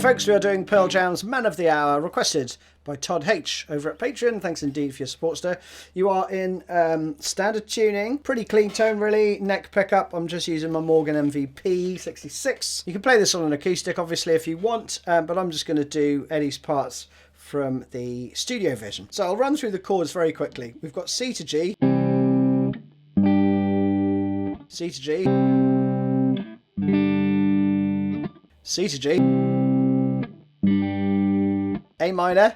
folks, we are doing Pearl Jam's Man of the Hour, requested by Todd H over at Patreon. Thanks indeed for your support, sir. You are in standard tuning, pretty clean tone really, neck pickup. I'm just using my Morgan MVP 66. You can play this on an acoustic obviously if you want, but I'm just going to do Eddie's parts from the studio version. So I'll run through the chords very quickly. We've got C to G, C to G, C to G, A minor,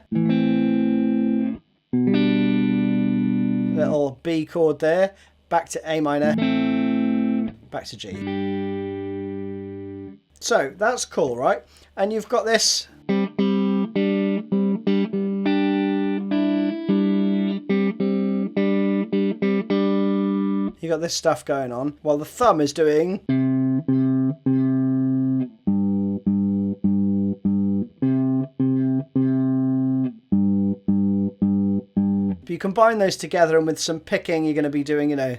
little B chord there, back to A minor, back to G. So that's cool, right? And you've got this. You got this stuff going on while the thumb is doing. If you combine those together and with some picking, you're going to be doing, you know.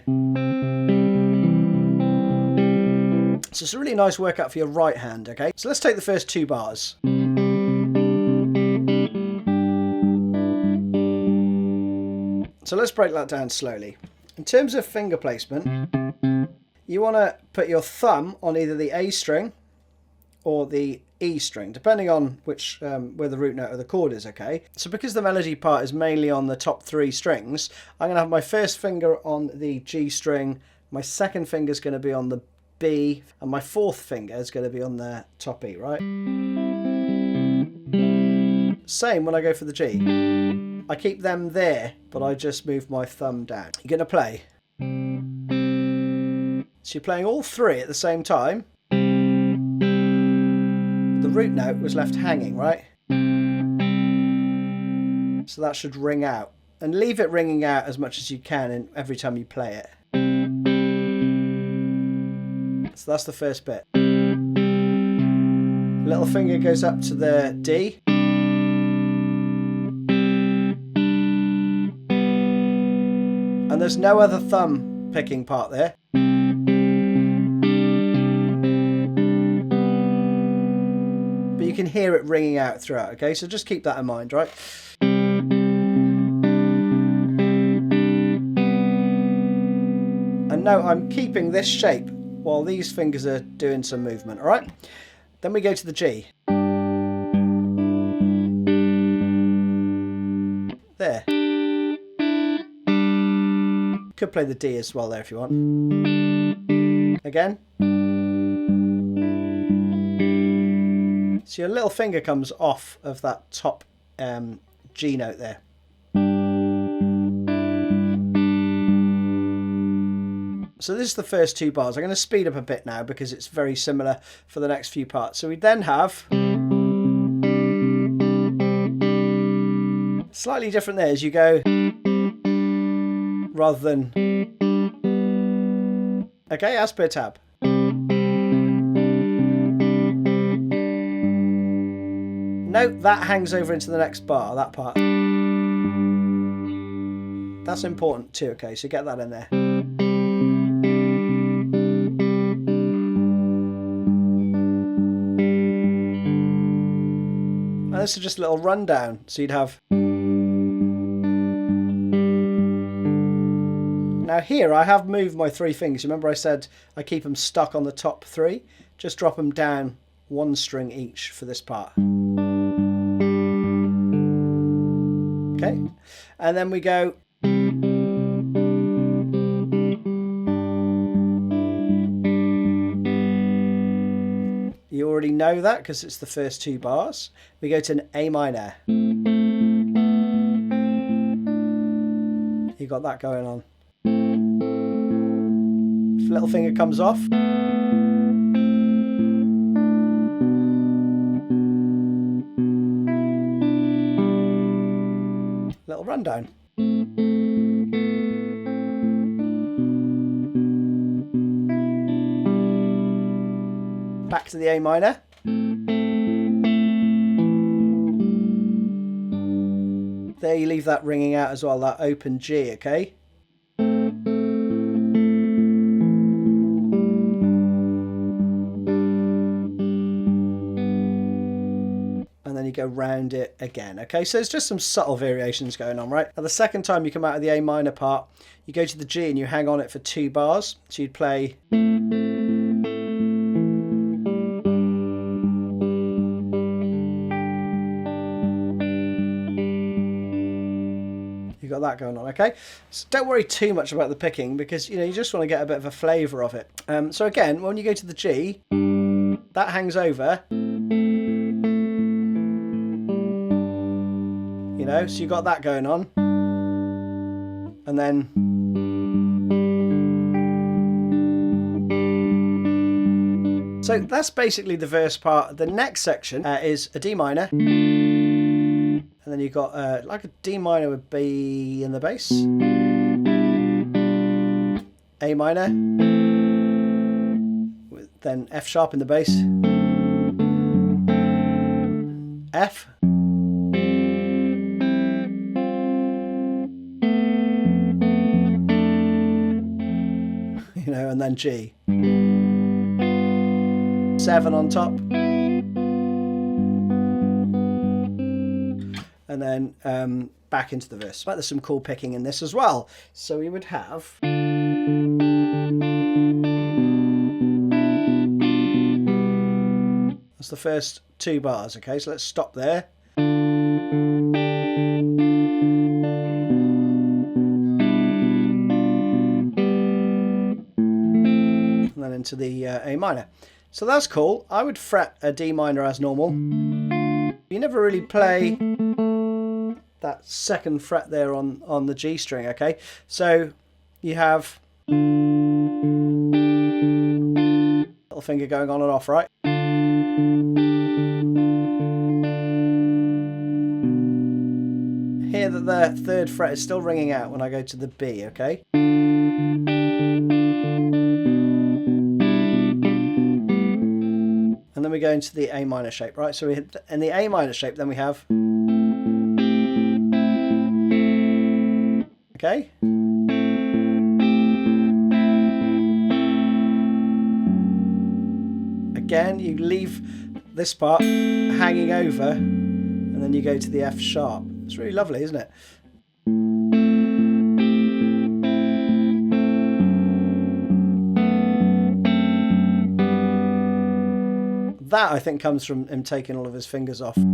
So it's a really nice workout for your right hand, okay? So let's take the first two bars. So let's break that down slowly. In terms of finger placement, you want to put your thumb on either the A string or the E string, depending on which where the root note of the chord is, okay? So because the melody part is mainly on the top three strings, I'm going to have my first finger on the G string, my second finger is going to be on the B, and my fourth finger is going to be on the top E, right? Same when I go for the G. I keep them there, but I just move my thumb down. You're going to play. So you're playing all three at the same time. The root note was left hanging, right? So that should ring out. And leave it ringing out as much as you can every time you play it. So that's the first bit. Little finger goes up to the D. And there's no other thumb picking part there. But you can hear it ringing out throughout, okay? So just keep that in mind, right? And now I'm keeping this shape while these fingers are doing some movement, all right? Then we go to the G. There. Could play the D as well there if you want. Again. So your little finger comes off of that top G note there. So this is the first two bars. I'm going to speed up a bit now because it's very similar for the next few parts. So we then have... Slightly different there as you go... rather than... Okay, as per tab. No, that hangs over into the next bar, that part. That's important too, okay, so get that in there. And this is just a little rundown, so you'd have... Now here I have moved my three fingers. Remember I said I keep them stuck on the top three? Just drop them down one string each for this part. Okay, and then we go. You already know that because it's the first two bars. We go to an A minor. You got that going on. Little finger comes off. Little rundown. Back to the A minor. There you leave that ringing out as well, that open G, okay? go round it again. Okay, so there's just some subtle variations going on, right? Now the second time you come out of the A minor part, you go to the G and you hang on it for 2 bars. So you'd play... You've got that going on, okay? So don't worry too much about the picking because, you know, you just want to get a bit of a flavour of it. So again, when you go to the G, that hangs over. You know, so you've got that going on. And then... So that's basically the verse part. The next section is a D minor. And then you've got like a D minor with B in the bass. A minor. With then F sharp in the bass. F. You know, and then G. 7 on top. And then back into the verse. But there's some cool picking in this as well. So we would have... That's the first 2 bars, okay? So let's stop there. And then into the A minor. So that's cool. I would fret a D minor as normal. You never really play that second fret there on the G string, okay? So you have little finger going on and off, right? Hear that the 3rd fret is still ringing out when I go to the B, okay? And then we go into the A minor shape, right? So we hit in the A minor shape, then we have... Okay? Again, you leave this part hanging over, and then you go to the F sharp. It's really lovely, isn't it? That, I think, comes from him taking all of his fingers off. You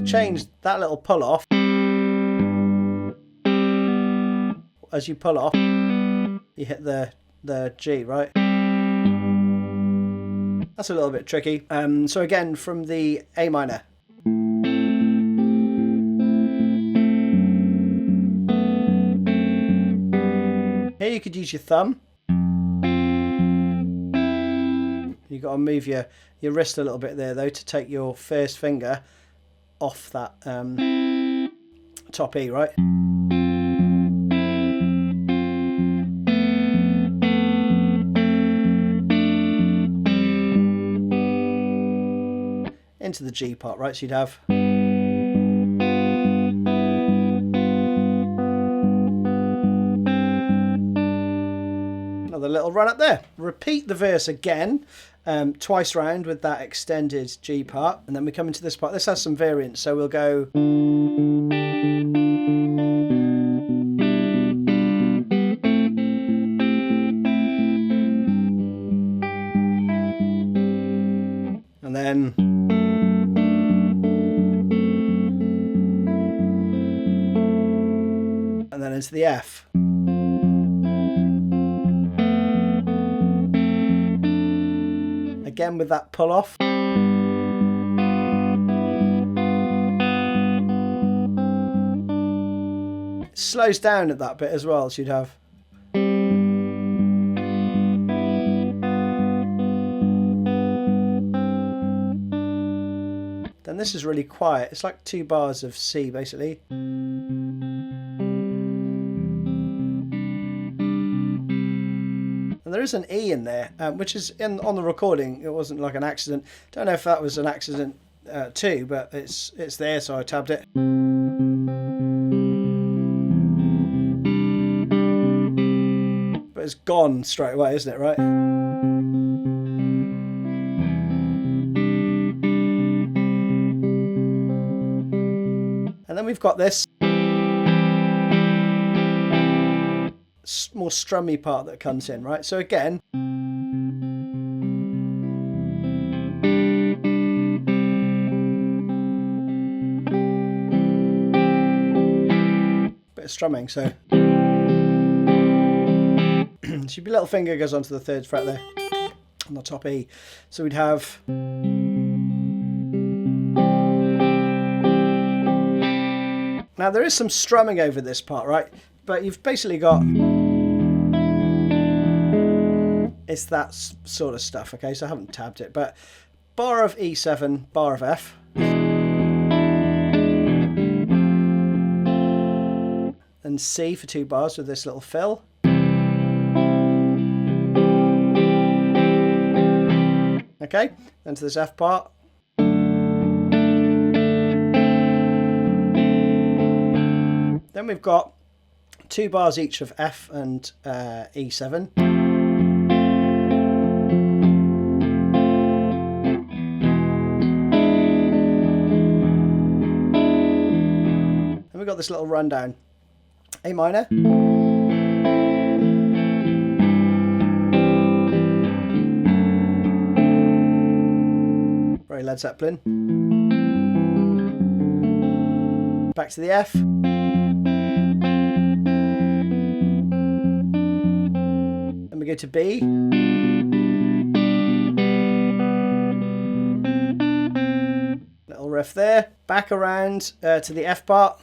change that little pull off. As you pull off, you hit the G, right? That's a little bit tricky. So again, from the A minor. Here you could use your thumb. You've got to move your wrist a little bit there though to take your first finger off that top E, right? Into the G part, right? So you'd have... Another little run up there. Repeat the verse again, twice round with that extended G part, and then we come into this part. This has some variants, so we'll go... And then... And then into the F. Again with that pull off. It slows down at that bit as well, so you'd have... Then this is really quiet. It's like 2 bars of C basically. And there is an E in there, which is on the recording. It wasn't like an accident. Don't know if that was an accident too, but it's there, so I tabbed it. it's gone straight away, isn't it, right? And then we've got this more strummy part that comes in, right? So again, bit of strumming, so your little finger goes onto the 3rd fret there on the top E. So we'd have now there is some strumming over this part, right? But you've basically got it's that sort of stuff, okay? So I haven't tabbed it, but bar of E7, bar of F. And C for 2 bars with this little fill. Okay, then to this F part. Then we've got 2 bars each of F and E7. And we've got this little rundown. A minor. Very Led Zeppelin. Back to the F. Then we go to B. Little riff there. Back around to the F part.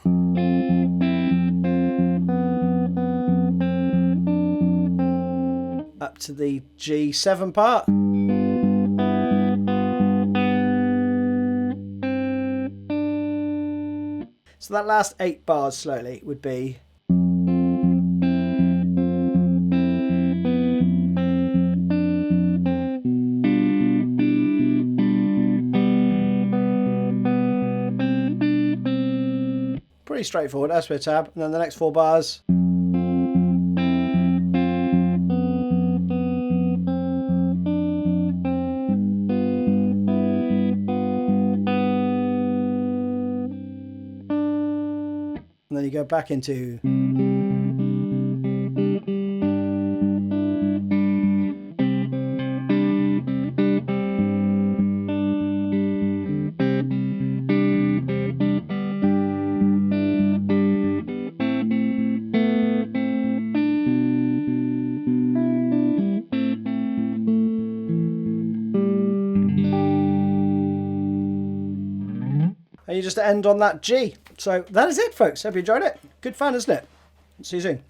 Up to the G7 part. So that last 8 bars slowly would be pretty straightforward as per tab, and then the next 4 bars. And then you go back into and you just end on that G. So that is it, folks. Hope you enjoyed it. Good fun, isn't it? See you soon.